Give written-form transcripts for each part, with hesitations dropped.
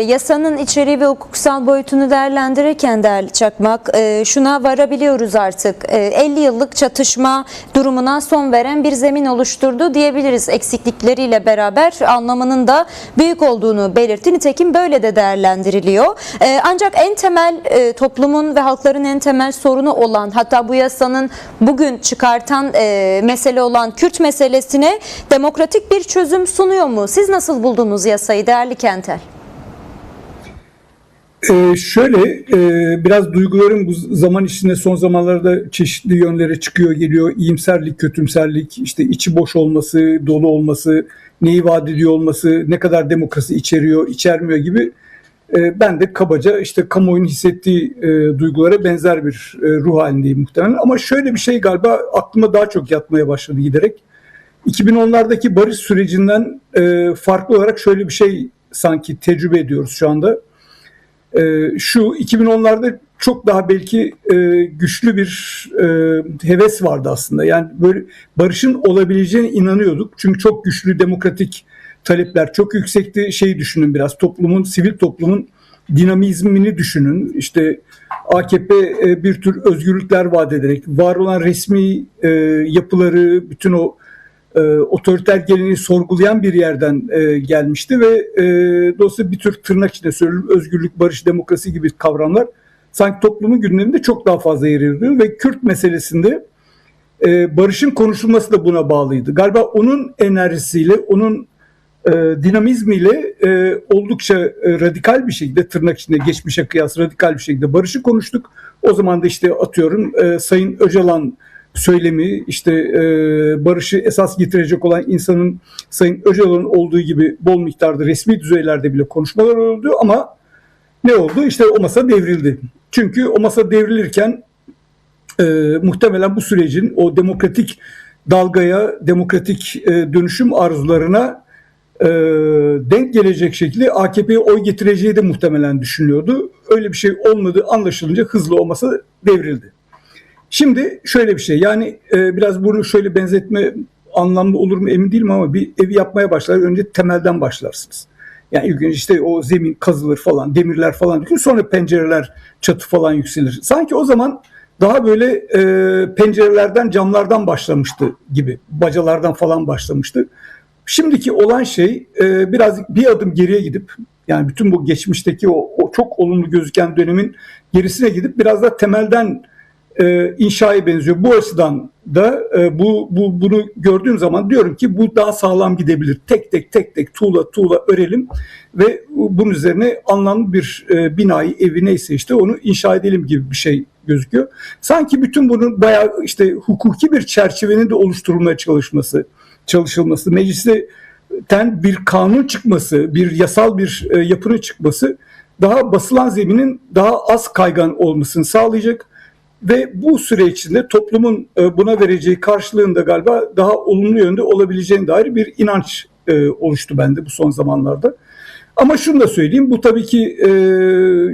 Yasanın içeriği ve hukuksal boyutunu değerlendirirken değerli Çakmak, şuna varabiliyoruz artık. 50 yıllık çatışma durumuna son veren bir zemin oluşturdu diyebiliriz. Eksiklikleriyle beraber anlamının da büyük olduğunu belirtti. Nitekim böyle de değerlendiriliyor. Ancak en temel toplumun ve halkların en temel sorunu olan, hatta bu yasanın bugün çıkartan mesele olan Kürt meselesine demokratik bir çözüm sunuyor mu? Siz nasıl buldunuz yasayı değerli Kentel? Biraz duygularım bu zaman içinde son zamanlarda çeşitli yönlere çıkıyor geliyor. İyimserlik, kötümserlik, işte içi boş olması, dolu olması, neyi vaat ediyor olması, ne kadar demokrasi içeriyor, içermiyor gibi. Ben de kabaca işte kamuoyunun hissettiği duygulara benzer bir ruh halindeyim muhtemelen. Ama şöyle bir şey galiba aklıma daha çok yatmaya başladı giderek. 2010'lardaki barış sürecinden farklı olarak şöyle bir şey sanki tecrübe ediyoruz şu anda. Şu 2010'larda çok daha belki güçlü bir heves vardı aslında. Yani böyle barışın olabileceğine inanıyorduk. Çünkü çok güçlü demokratik talepler çok yüksekti. Şeyi düşünün biraz, sivil toplumun dinamizmini düşünün. İşte AKP bir tür özgürlükler vaat ederek var olan resmi yapıları, bütün o otoriter geleneği sorgulayan bir yerden gelmişti ve dolayısıyla bir tür tırnak içinde söylüyorum özgürlük, barış, demokrasi gibi kavramlar sanki toplumun gündeminde çok daha fazla yer ediyor ve Kürt meselesinde barışın konuşulması da buna bağlıydı. Galiba onun enerjisiyle, onun dinamizmiyle oldukça radikal bir şekilde, tırnak içinde geçmişe kıyas radikal bir şekilde barışı konuştuk. O zaman da işte atıyorum Sayın Öcalan söylemi, işte barışı esas getirecek olan insanın Sayın Öcalan'ın olduğu gibi bol miktarda resmi düzeylerde bile konuşmalar oldu ama ne oldu? İşte o masa devrildi. Çünkü o masa devrilirken muhtemelen bu sürecin o demokratik dalgaya, demokratik dönüşüm arzularına denk gelecek şekilde AKP'ye oy getireceği de muhtemelen düşünülüyordu. Öyle bir şey olmadığı anlaşılınca hızlı o masa devrildi. Şimdi şöyle bir şey, yani biraz bunu şöyle benzetme anlamlı olur mu emin değilim ama bir evi yapmaya başlar önce temelden başlarsınız. Yani ilk önce işte o zemin kazılır falan, demirler falan dökülür, sonra pencereler, çatı falan yükselir. Sanki o zaman daha böyle pencerelerden, camlardan başlamıştı gibi, bacalardan falan başlamıştı. Şimdiki olan şey biraz bir adım geriye gidip, yani bütün bu geçmişteki o çok olumlu gözüken dönemin gerisine gidip biraz da temelden inşaya benziyor. Bu açıdan da bunu gördüğüm zaman diyorum ki bu daha sağlam gidebilir. Tek tek tuğla örelim ve bunun üzerine anlamlı bir binayı, evi neyse işte onu inşa edelim gibi bir şey gözüküyor. Sanki bütün bunun bayağı işte hukuki bir çerçevenin de oluşturulmaya çalışılması, meclisten bir kanun çıkması, bir yasal bir yapının çıkması daha basılan zeminin daha az kaygan olmasını sağlayacak. Ve bu süre içinde toplumun buna vereceği karşılığında galiba daha olumlu yönde olabileceğine dair bir inanç oluştu bende bu son zamanlarda. Ama şunu da söyleyeyim, bu tabii ki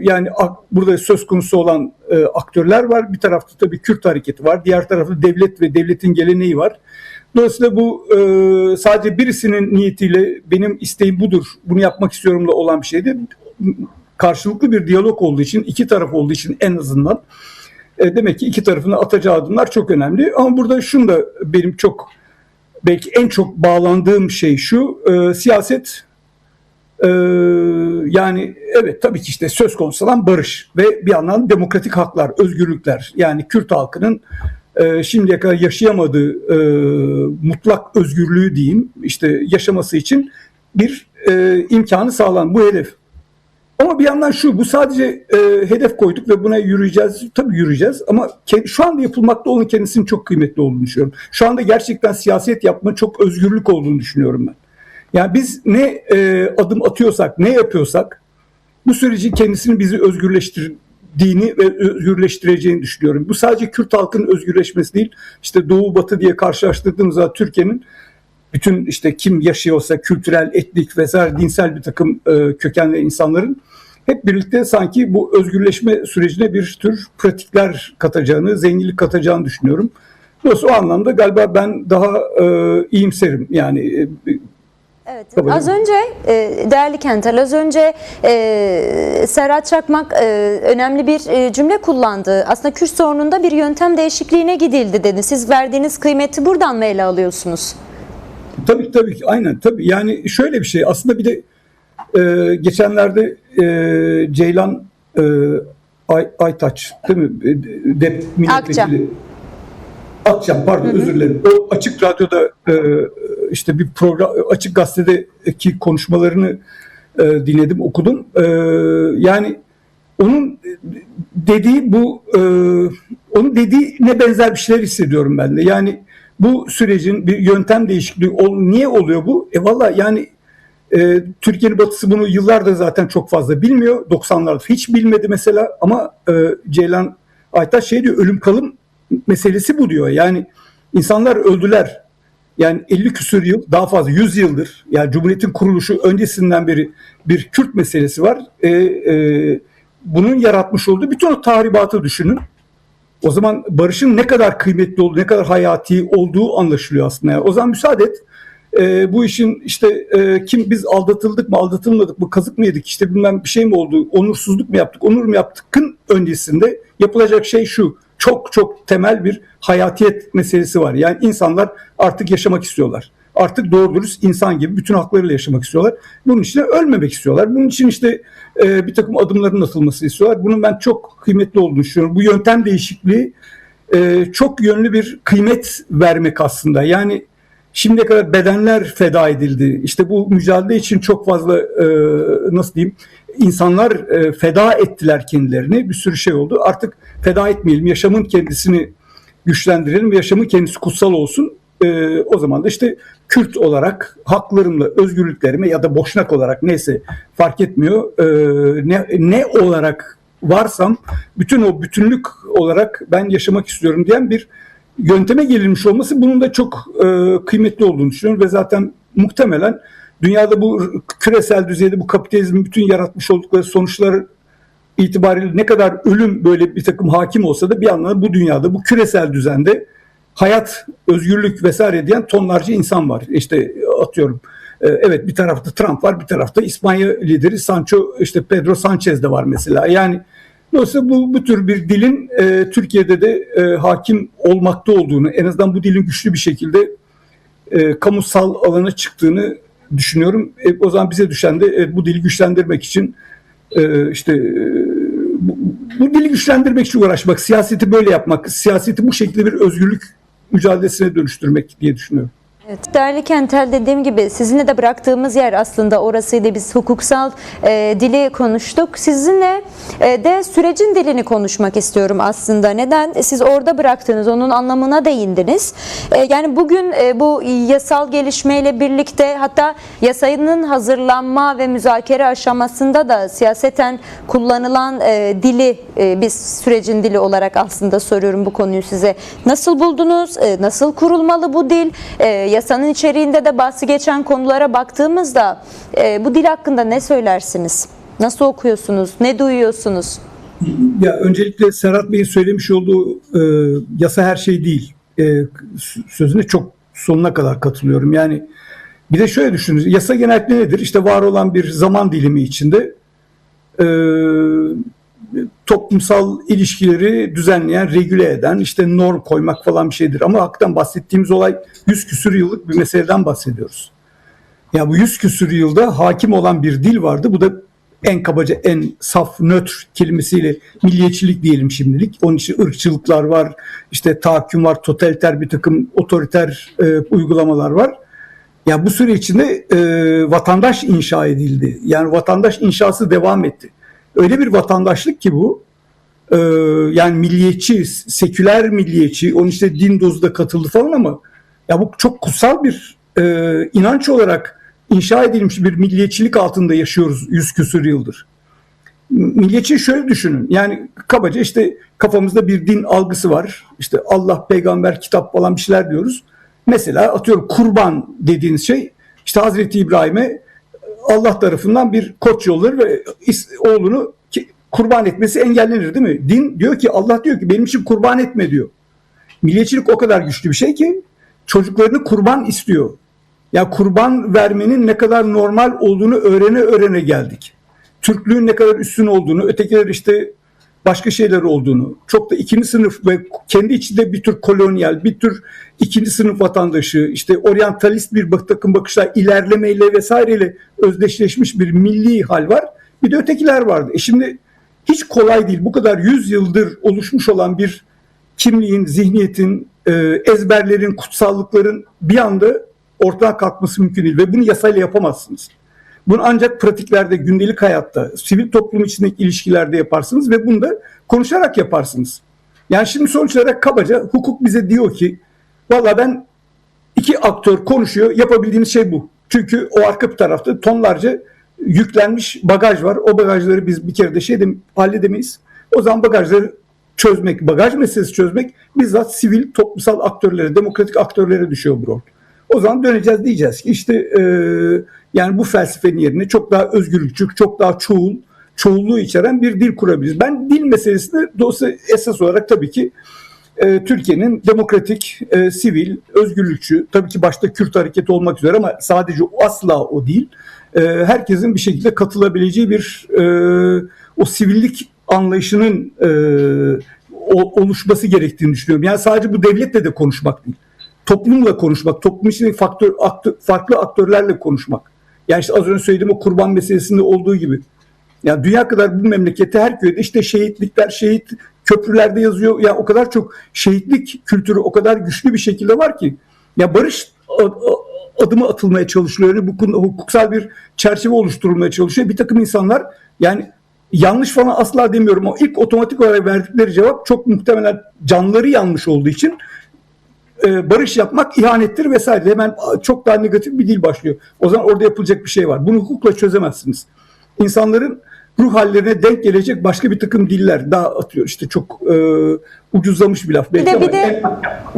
yani burada söz konusu olan aktörler var. Bir tarafta tabii Kürt hareketi var, diğer tarafta devlet ve devletin geleneği var. Dolayısıyla bu sadece birisinin niyetiyle benim isteğim budur, bunu yapmak istiyorumla olan bir şeydi. Karşılıklı bir diyalog olduğu için, iki taraf olduğu için en azından demek ki iki tarafın atacağı adımlar çok önemli. Ama burada şunu da benim belki en çok bağlandığım şey şu, siyaset yani evet tabii ki işte söz konusu olan barış ve bir yandan demokratik haklar, özgürlükler, yani Kürt halkının şimdiye kadar yaşayamadığı mutlak özgürlüğü diyeyim, işte yaşaması için bir imkanı sağlanan bu hedef. Ama bir yandan bu sadece hedef koyduk ve buna yürüyeceğiz. Tabii yürüyeceğiz ama şu anda yapılmakta olan kendisinin çok kıymetli olduğunu düşünüyorum. Şu anda gerçekten siyaset yapma çok özgürlük olduğunu düşünüyorum ben. Yani biz ne adım atıyorsak, ne yapıyorsak bu sürecin kendisini bizi özgürleştirdiğini ve özgürleştireceğini düşünüyorum. Bu sadece Kürt halkının özgürleşmesi değil, işte Doğu Batı diye karşılaştırdığımızda Türkiye'nin bütün işte kim yaşıyorsa kültürel, etnik vesaire dinsel bir takım kökenli insanların hep birlikte sanki bu özgürleşme sürecine bir tür pratikler katacağını, zenginlik katacağını düşünüyorum. Dolayısıyla o anlamda galiba ben daha iyimserim. Yani Evet. Kabul Az ediyorum. önce değerli Kentel, az önce Serhat Çakmak önemli bir cümle kullandı. Aslında Kürt sorununda bir yöntem değişikliğine gidildi dedi. Siz verdiğiniz kıymeti buradan mı ele alıyorsunuz? Tabii ki aynen tabii. Yani şöyle bir şey aslında bir de geçenlerde Ceylan Aytaç değil mi? DEP milletvekili. Akçam pardon, özür dilerim. O Açık Radyo'da işte bir program, Açık Gazete'deki konuşmalarını dinledim, okudum. Yani onun dediği onun dediğine benzer bir şeyler hissediyorum ben de. Yani bu sürecin bir yöntem değişikliği niye oluyor bu? Valla yani Türkiye'nin batısı bunu yıllardır zaten çok fazla bilmiyor. 90'larda hiç bilmedi mesela ama Ceylan Aytaç şey diyor, ölüm kalım meselesi bu diyor. Yani insanlar öldüler. Yani 50 küsur yıl, daha fazla 100 yıldır, yani Cumhuriyet'in kuruluşu öncesinden beri bir Kürt meselesi var. Bunun yaratmış olduğu bütün o tahribatı düşünün. O zaman barışın ne kadar kıymetli olduğu, ne kadar hayati olduğu anlaşılıyor aslında. Yani o zaman müsaade et. Bu işin işte biz aldatıldık mı, aldatılmadık mı, kazık mı yedik, işte bilmem bir şey mi oldu, onursuzluk mu yaptık, onur mu yaptık'ın öncesinde yapılacak şey şu: çok çok temel bir hayatiyet meselesi var. Yani insanlar artık yaşamak istiyorlar. Artık doğru dürüst insan gibi bütün haklarıyla yaşamak istiyorlar. Bunun için de ölmemek istiyorlar. Bunun için işte bir takım adımların atılmasını istiyorlar. Bunun ben çok kıymetli olduğunu düşünüyorum. Bu yöntem değişikliği çok yönlü bir kıymet vermek aslında. Yani şimdiye kadar bedenler feda edildi. İşte bu mücadele için çok fazla nasıl diyeyim, insanlar feda ettiler kendilerini. Bir sürü şey oldu. Artık feda etmeyelim. Yaşamın kendisini güçlendirelim ve yaşamın kendisi kutsal olsun. O zaman da işte Kürt olarak haklarımla, özgürlüklerime ya da Boşnak olarak neyse fark etmiyor. Ne olarak varsam bütün o bütünlük olarak ben yaşamak istiyorum diyen bir yönteme gelinmiş olması bunun da çok kıymetli olduğunu düşünüyorum ve zaten muhtemelen dünyada bu küresel düzeyde bu kapitalizmin bütün yaratmış oldukları sonuçlar itibariyle ne kadar ölüm böyle bir takım hakim olsa da bir anlamda bu dünyada, bu küresel düzende hayat, özgürlük vesaire diyen tonlarca insan var. İşte atıyorum, evet, bir tarafta Trump var, bir tarafta İspanya lideri işte Pedro Sanchez de var mesela. Yani dolayısıyla bu tür bir dilin Türkiye'de de hakim olmakta olduğunu, en azından bu dilin güçlü bir şekilde kamusal alana çıktığını düşünüyorum. O zaman bize düşen de bu dili güçlendirmek için bu dili güçlendirmek için uğraşmak, siyaseti böyle yapmak, siyaseti bu şekilde bir özgürlük mücadelesine dönüştürmek diye düşünüyorum. Evet, değerli Kentel, dediğim gibi sizinle de bıraktığımız yer aslında orasıydı. Biz hukuksal dili konuştuk. Sizinle de sürecin dilini konuşmak istiyorum aslında. Neden? Siz orada bıraktınız, onun anlamına değindiniz. Yani bugün bu yasal gelişmeyle birlikte, hatta yasanın hazırlanma ve müzakere aşamasında da siyaseten kullanılan dili, biz sürecin dili olarak aslında soruyorum bu konuyu size. Nasıl buldunuz? Nasıl kurulmalı bu dil? Yasanın içeriğinde de bahsi geçen konulara baktığımızda bu dil hakkında ne söylersiniz? Nasıl okuyorsunuz? Ne duyuyorsunuz? Ya öncelikle Serhat Bey'in söylemiş olduğu yasa her şey değil sözüne çok sonuna kadar katılıyorum. Yani bir de şöyle düşünün. Yasa genellikle nedir? İşte var olan bir zaman dilimi içinde toplumsal ilişkileri düzenleyen, regüle eden, işte norm koymak falan bir şeydir. Ama hakikaten bahsettiğimiz olay 100 küsur yıllık bir meseleden bahsediyoruz. Ya bu 100 küsur yılda hakim olan bir dil vardı. Bu da en kabaca, en saf, nötr kelimesiyle milliyetçilik diyelim şimdilik. Onun için ırkçılıklar var, işte tahakküm var, totaliter bir takım otoriter uygulamalar var. Ya bu süre içinde vatandaş inşa edildi. Yani vatandaş inşası devam etti. Öyle bir vatandaşlık ki bu, yani milliyetçi, seküler milliyetçi, onun işte din dozu da katıldı falan ama ya bu çok kutsal bir inanç olarak inşa edilmiş bir milliyetçilik altında yaşıyoruz 100 küsur yıldır. Milliyetçi şöyle düşünün, yani kabaca işte kafamızda bir din algısı var. İşte Allah, peygamber, kitap falan bir şeyler diyoruz. Mesela atıyorum kurban dediğiniz şey, işte Hazreti İbrahim'e Allah tarafından bir koç yolları ve oğlunu kurban etmesi engellenir değil mi? Din diyor ki, Allah diyor ki benim için kurban etme diyor. Milliyetçilik o kadar güçlü bir şey ki çocuklarını kurban istiyor. Ya kurban vermenin ne kadar normal olduğunu öğrene geldik. Türklüğün ne kadar üstün olduğunu, ötekiler işte başka şeyler olduğunu, çok da ikinci sınıf ve kendi içinde bir tür kolonyal, bir tür ikinci sınıf vatandaşı, işte oryantalist bir takım bakışlar, ilerlemeyle vesaireyle özdeşleşmiş bir milli hal var. Bir de ötekiler vardı. Şimdi hiç kolay değil. Bu kadar 100 yıldır oluşmuş olan bir kimliğin, zihniyetin, ezberlerin, kutsallıkların bir anda ortadan kalkması mümkün değil ve bunu yasayla yapamazsınız. Bunu ancak pratiklerde, gündelik hayatta, sivil toplum içindeki ilişkilerde yaparsınız ve bunu da konuşarak yaparsınız. Yani şimdi sonuç olarak kabaca hukuk bize diyor ki valla ben iki aktör konuşuyor, yapabildiğimiz şey bu. Çünkü o arka tarafta tonlarca yüklenmiş bagaj var. O bagajları biz bir kere de halledemeyiz. O zaman bagajları çözmek, bagaj meselesi çözmek bizzat sivil toplumsal aktörlere, demokratik aktörlere düşüyor bu rol. O zaman döneceğiz, diyeceğiz ki işte yani bu felsefenin yerine çok daha özgürlükçü, çok daha çoğulluğu içeren bir dil kurabiliriz. Ben dil meselesini dolayısıyla esas olarak tabii ki Türkiye'nin demokratik, sivil, özgürlükçü, tabii ki başta Kürt hareketi olmak üzere ama sadece asla o değil. Herkesin bir şekilde katılabileceği bir o sivillik anlayışının oluşması gerektiğini düşünüyorum. Yani sadece bu devletle de konuşmak değil. Toplumla konuşmak, toplum içindeki farklı aktörlerle konuşmak. Yani işte az önce söylediğim o kurban meselesinde olduğu gibi. Yani dünya kadar bu memlekette her köyde işte şehitlikler, şehit köprülerde yazıyor. Ya o kadar çok şehitlik kültürü o kadar güçlü bir şekilde var ki. Ya barış adımı atılmaya çalışılıyor. Yani bu konuda hukuksal bir çerçeve oluşturulmaya çalışıyor. Bir takım insanlar yani yanlış falan asla demiyorum ama ilk otomatik olarak verdikleri cevap çok muhtemelen canları yanmış olduğu için barış yapmak ihanettir vesaire. Hemen çok daha negatif bir dil başlıyor. O zaman orada yapılacak bir şey var. Bunu hukukla çözemezsiniz. İnsanların ruh hallerine denk gelecek başka bir takım diller daha atıyor. İşte çok ucuzlamış bir laf belki bir de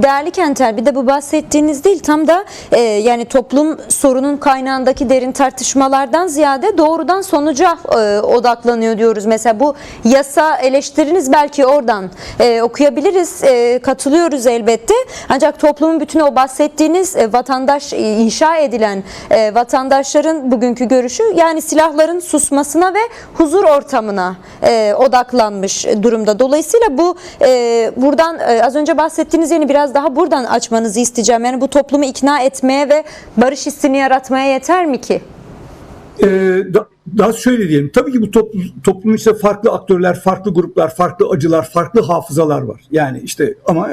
değerli Kentel, bir de bu bahsettiğiniz değil tam da yani toplum sorunun kaynağındaki derin tartışmalardan ziyade doğrudan sonuca odaklanıyor diyoruz. Mesela bu yasa eleştiriniz belki oradan okuyabiliriz, katılıyoruz elbette. Ancak toplumun bütün o bahsettiğiniz vatandaş inşa edilen vatandaşların bugünkü görüşü yani silahların susmasına ve huzur ortamına odaklanmış durumda. Dolayısıyla bu buradan az önce bahsettiğiniz yeri biraz daha buradan açmanızı isteyeceğim. Yani bu toplumu ikna etmeye ve barış hissini yaratmaya yeter mi ki? Daha şöyle diyelim. Tabii ki bu toplumun içinde farklı aktörler, farklı gruplar, farklı acılar, farklı hafızalar var. Yani işte ama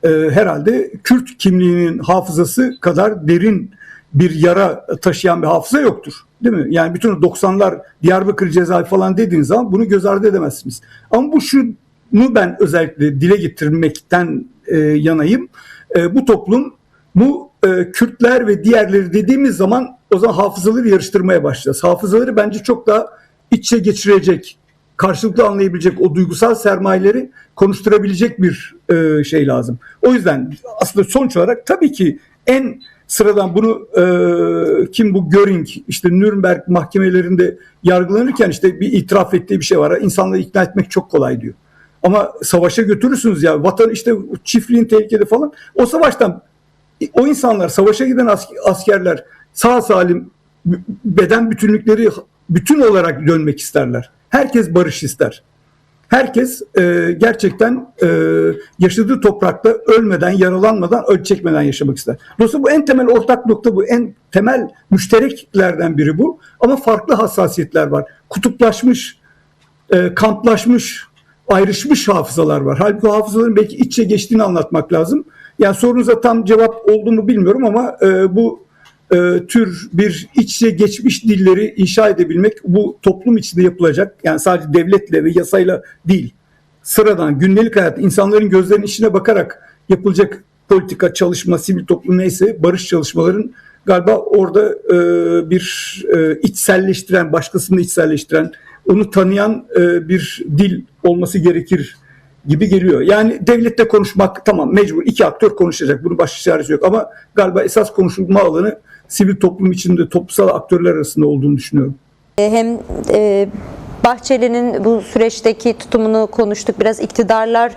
herhalde Kürt kimliğinin hafızası kadar derin bir yara taşıyan bir hafıza yoktur. Değil mi? Yani bütün 90'lar Diyarbakır cezaevi falan dediğiniz zaman bunu göz ardı edemezsiniz. Ama bu şunu ben özellikle dile getirmekten yanayım. Bu toplum, bu Kürtler ve diğerleri dediğimiz zaman o zaman hafızaları yarıştırmaya başlayacağız. Hafızaları bence çok daha iç içe geçirecek, karşılıklı anlayabilecek, o duygusal sermayeleri konuşturabilecek bir şey lazım. O yüzden aslında sonuç olarak tabii ki en sıradan bunu kim bu Göring işte Nürnberg mahkemelerinde yargılanırken işte bir itiraf ettiği bir şey var. İnsanları ikna etmek çok kolay diyor. Ama savaşa götürürsünüz ya vatan işte çiftliğin tehlikede falan. O savaştan o insanlar savaşa giden askerler sağ salim beden bütünlükleri bütün olarak dönmek isterler. Herkes barış ister. Herkes gerçekten yaşadığı toprakta ölmeden, yaralanmadan, öl çekmeden yaşamak ister. Dolayısıyla bu en temel ortak nokta bu. En temel müştereklerden biri bu. Ama farklı hassasiyetler var. Kutuplaşmış, kamplaşmış, ayrışmış hafızalar var. Halbuki o hafızaların belki iç içe geçtiğini anlatmak lazım. Yani sorunuza tam cevap oldu mu bilmiyorum ama bu tür bir iç içe geçmiş dilleri inşa edebilmek bu toplum içinde yapılacak. Yani sadece devletle ve yasayla değil. Sıradan gündelik hayat insanların gözlerinin içine bakarak yapılacak politika, çalışma, sivil toplum neyse barış çalışmaların galiba orada bir içselleştiren, başkasını içselleştiren, onu tanıyan bir dil olması gerekir gibi geliyor. Yani devlette konuşmak tamam mecbur iki aktör konuşacak. Bunun baş çaresi yok ama galiba esas konuşulma alanı sivil toplum içinde toplumsal aktörler arasında olduğunu düşünüyorum. Hem Bahçeli'nin bu süreçteki tutumunu konuştuk. Biraz iktidar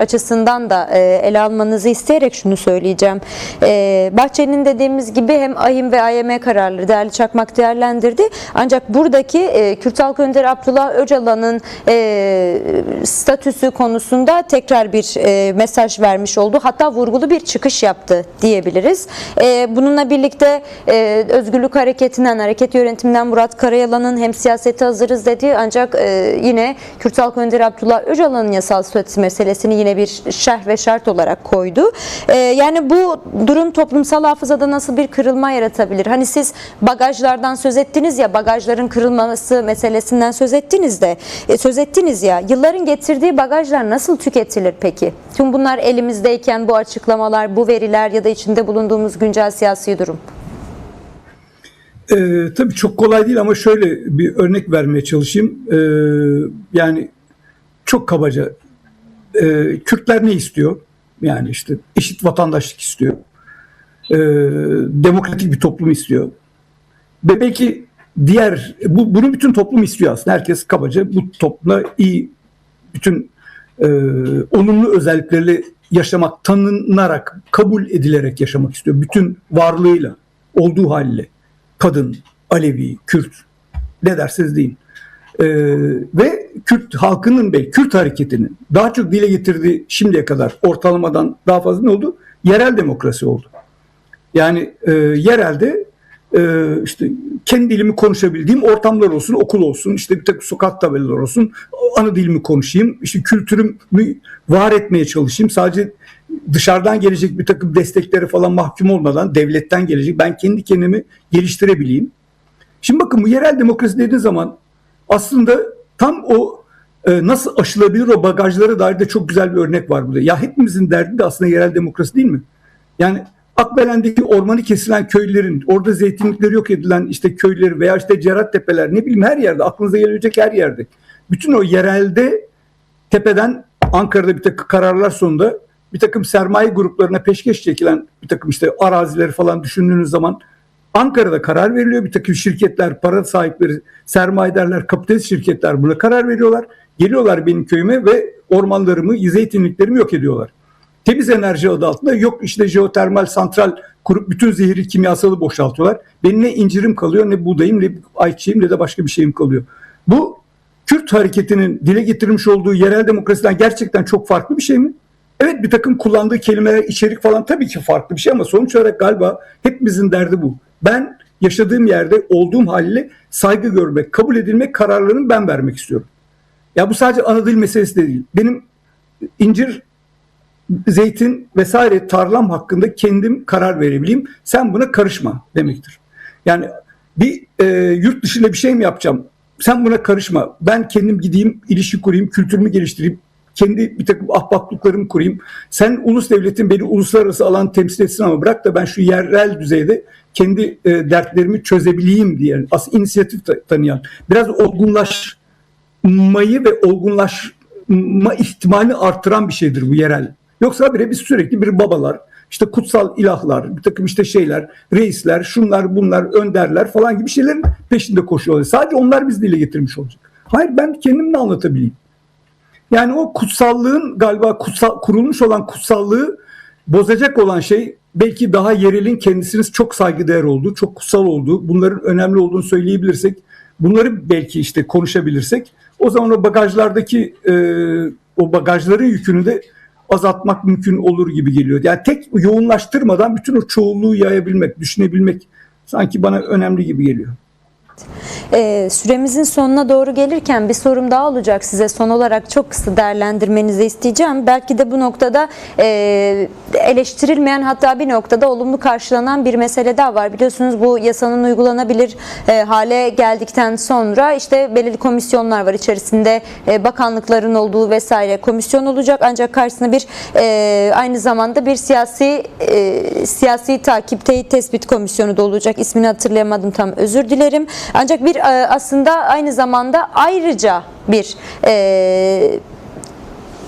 açısından da ele almanızı isteyerek şunu söyleyeceğim. Bahçeli'nin dediğimiz gibi hem AİM ve AYM kararları değerli Çakmak değerlendirdi. Ancak buradaki Kürt Halk Önderi Abdullah Öcalan'ın statüsü konusunda tekrar bir mesaj vermiş oldu. Hatta vurgulu bir çıkış yaptı diyebiliriz. Bununla birlikte Özgürlük Hareketi'nden, hareket yönetiminden Murat Karayalan'ın hem siyasete hazırız dedi, ancak yine Kürt Halk Önderi Abdullah Öcalan'ın yasal statüsü meselesini yine bir şerh ve şart olarak koydu. Yani bu durum toplumsal hafızada nasıl bir kırılma yaratabilir? Hani siz bagajlardan söz ettiniz ya, bagajların kırılması meselesinden söz ettiniz ya, yılların getirdiği bagajlar nasıl tüketilir peki? Tüm bunlar elimizdeyken bu açıklamalar, bu veriler ya da içinde bulunduğumuz güncel siyasi durum. Tabii çok kolay değil ama şöyle bir örnek vermeye çalışayım. Yani çok kabaca Kürtler ne istiyor? Yani işte eşit vatandaşlık istiyor. Demokratik bir toplum istiyor. Ve belki bunu bütün toplum istiyor aslında. Herkes kabaca bu toplumda iyi, bütün olumlu özelliklerle yaşamak, tanınarak, kabul edilerek yaşamak istiyor. Bütün varlığıyla, olduğu haliyle. Kadın, Alevi, Kürt, ne derseniz deyin. Ve Kürt halkının ve Kürt hareketinin daha çok dile getirdiği şimdiye kadar ortalamadan daha fazla ne oldu? Yerel demokrasi oldu. Yani yerelde işte kendi dilimi konuşabildiğim ortamlar olsun, okul olsun, işte bir takım sokak tabelalar olsun, ana dilimi konuşayım, işte kültürümü var etmeye çalışayım. Sadece dışarıdan gelecek bir takım desteklere falan mahkum olmadan, devletten gelecek, ben kendi kendimi geliştirebileyim. Şimdi bakın, bu yerel demokrasi dediği zaman aslında tam o nasıl aşılabilir o bagajlara dair de çok güzel bir örnek var burada. Ya hepimizin derdi de aslında yerel demokrasi değil mi? Yani Akbelen'deki ormanı kesilen köylerin, orada zeytinlikleri yok edilen işte köyleri veya işte Cerattepeler, ne bileyim, her yerde, aklınıza gelebilecek her yerde. Bütün o yerelde tepeden Ankara'da bir takım kararlar sonunda bir takım sermaye gruplarına peşkeş çekilen bir takım işte arazileri falan düşündüğünüz zaman Ankara'da karar veriliyor. Bir takım şirketler, para sahipleri, sermayedarlar, kapitalist şirketler buna karar veriyorlar. Geliyorlar benim köyüme ve ormanlarımı, zeytinliklerimi yok ediyorlar. Temiz enerji adı altında yok işte jeotermal santral kurup bütün zehirli kimyasalı boşaltıyorlar. Benim ne incirim kalıyor, ne buğdayım, ne ayçiçeğim, ne de başka bir şeyim kalıyor. Bu Kürt hareketinin dile getirmiş olduğu yerel demokrasiden gerçekten çok farklı bir şey mi? Evet, bir takım kullandığı kelimeler, içerik falan tabii ki farklı bir şey ama sonuç olarak galiba hepimizin derdi bu. Ben yaşadığım yerde olduğum haliyle saygı görmek, kabul edilmek, kararlarını ben vermek istiyorum. Ya bu sadece ana dil meselesi de değil. Benim incir, zeytin vesaire tarlam hakkında kendim karar verebileyim. Sen buna karışma demektir. Yani bir yurt dışında bir şey mi yapacağım? Sen buna karışma. Ben kendim gideyim, ilişki kurayım, kültürümü geliştireyim. Kendi bir takım ahbaplıklarımı kurayım. Sen ulus devletin beni uluslararası alan temsil etsin ama bırak da ben şu yerel düzeyde kendi dertlerimi çözebileyim diye aslında inisiyatif tanıyan, biraz olgunlaşmayı ve olgunlaşma ihtimalini artıran bir şeydir bu yerel. Yoksa biz sürekli bir babalar, işte kutsal ilahlar, bir takım işte şeyler, reisler, şunlar bunlar, önderler falan gibi şeylerin peşinde koşuyorlar. Sadece onlar bizi dile getirmiş olacak. Hayır, ben kendimle anlatabileyim. Yani o kutsallığın galiba kurulmuş olan kutsallığı bozacak olan şey belki daha yerelin kendisinin çok saygıdeğer olduğu, çok kutsal olduğu, bunların önemli olduğunu söyleyebilirsek, bunları belki işte konuşabilirsek, o zaman o bagajlardaki o bagajların yükünü de azaltmak mümkün olur gibi geliyor. Yani tek yoğunlaştırmadan bütün o çoğunluğu yayabilmek, düşünebilmek sanki bana önemli gibi geliyor. Süremizin sonuna doğru gelirken bir sorum daha olacak size. Son olarak çok kısa değerlendirmenizi isteyeceğim. Belki de bu noktada eleştirilmeyen, hatta bir noktada olumlu karşılanan bir mesele daha var. Biliyorsunuz bu yasanın uygulanabilir hale geldikten sonra işte belirli komisyonlar var. İçerisinde bakanlıkların olduğu vesaire komisyon olacak. Ancak karşısında bir aynı zamanda bir siyasi takip, teyit, tespit komisyonu da olacak. İsmini hatırlayamadım, tam özür dilerim. Ancak bir aslında aynı zamanda ayrıca bir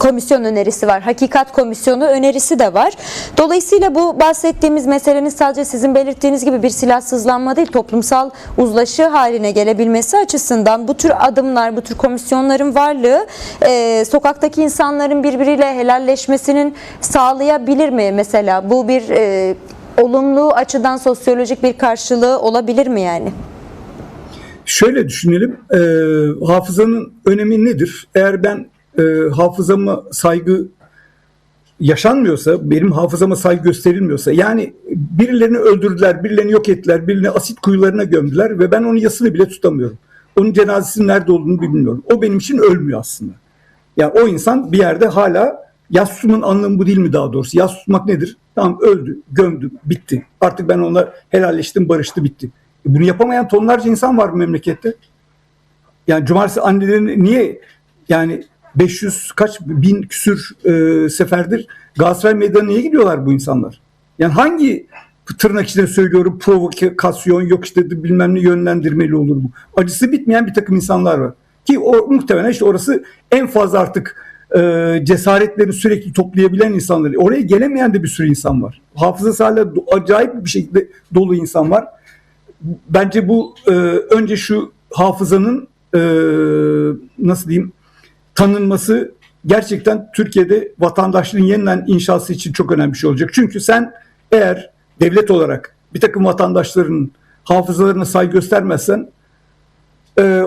komisyon önerisi var. Hakikat komisyonu önerisi de var. Dolayısıyla bu bahsettiğimiz meselenin sadece sizin belirttiğiniz gibi bir silahsızlanma değil, toplumsal uzlaşı haline gelebilmesi açısından bu tür adımlar, bu tür komisyonların varlığı sokaktaki insanların birbiriyle helalleşmesinin sağlayabilir mi? Mesela bu bir olumlu açıdan sosyolojik bir karşılığı olabilir mi yani? Şöyle düşünelim, hafızanın önemi nedir? Eğer ben hafızama saygı yaşanmıyorsa, benim hafızama saygı gösterilmiyorsa, yani birilerini öldürdüler, birilerini yok ettiler, birilerini asit kuyularına gömdüler ve ben onun yasını bile tutamıyorum. Onun cenazesinin nerede olduğunu bilmiyorum. O benim için ölmüyor aslında. Yani o insan bir yerde hala, yas tutmanın anlamı bu değil mi daha doğrusu? Yas tutmak nedir? Tamam, öldü, gömdüm, bitti. Artık ben onunla helalleştim, barıştı, bitti. Bunu yapamayan tonlarca insan var bu memlekette. Yani cumartesi annelerini niye, yani 500 kaç bin küsür seferdir Galatasaray Meydanı'na niye gidiyorlar bu insanlar? Yani hangi, tırnak içinde söylüyorum, provokasyon, yok işte bilmem ne yönlendirmeli olur bu. Acısı bitmeyen bir takım insanlar var. Ki o muhtemelen işte orası en fazla artık cesaretlerini sürekli toplayabilen insanlar. Oraya gelemeyen de bir sürü insan var. Hafızası hala acayip bir şekilde dolu insan var. Bence bu önce şu hafızanın nasıl diyeyim, tanınması gerçekten Türkiye'de vatandaşlığın yeniden inşası için çok önemli bir şey olacak. Çünkü sen eğer devlet olarak bir takım vatandaşların hafızalarına saygı göstermezsen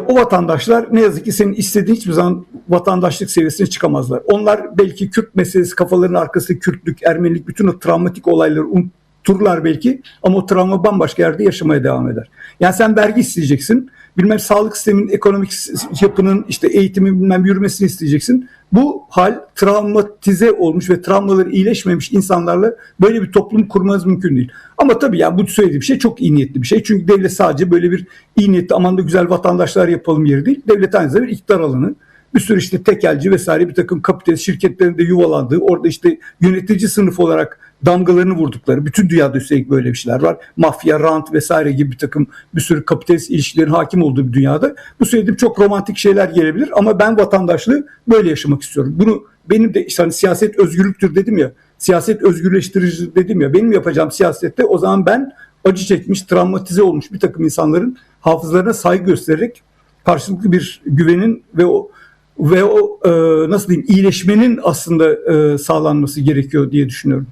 o vatandaşlar ne yazık ki senin istediğin hiçbir zaman vatandaşlık seviyesine çıkamazlar. Onlar belki Kürt meselesi, kafalarının arkasında Kürtlük, Ermenilik, bütün o travmatik olayları unuturlar belki, ama o travma bambaşka yerde yaşamaya devam eder. Yani sen vergi isteyeceksin, bilmem sağlık sisteminin, ekonomik yapının, işte eğitimin bilmem yürümesini isteyeceksin. Bu hal travmatize olmuş ve travmaları iyileşmemiş insanlarla böyle bir toplum kurmanız mümkün değil. Ama tabii yani bu söylediğim şey çok iyi niyetli bir şey. Çünkü devlet sadece böyle bir iyi niyetli, aman da güzel vatandaşlar yapalım yeri değil. Devlet aynı zamanda bir iktidar alanı. Bir sürü işte tekelci vesaire bir takım kapitalist şirketlerin de yuvalandığı, orada işte yönetici sınıf olarak damgalarını vurdukları, bütün dünyada üstelik böyle bir şeyler var. Mafya, rant vesaire gibi bir takım bir sürü kapitalist ilişkilerin hakim olduğu bir dünyada bu söylediğim çok romantik şeyler gelebilir ama ben vatandaşlığı böyle yaşamak istiyorum. Bunu benim de işte hani siyaset özgürlüktür dedim ya, siyaset özgürleştirici dedim ya, benim yapacağım siyasette o zaman ben acı çekmiş, travmatize olmuş bir takım insanların hafızalarına saygı göstererek karşılıklı bir güvenin ve o nasıl diyeyim, iyileşmenin aslında sağlanması gerekiyor diye düşünüyorum.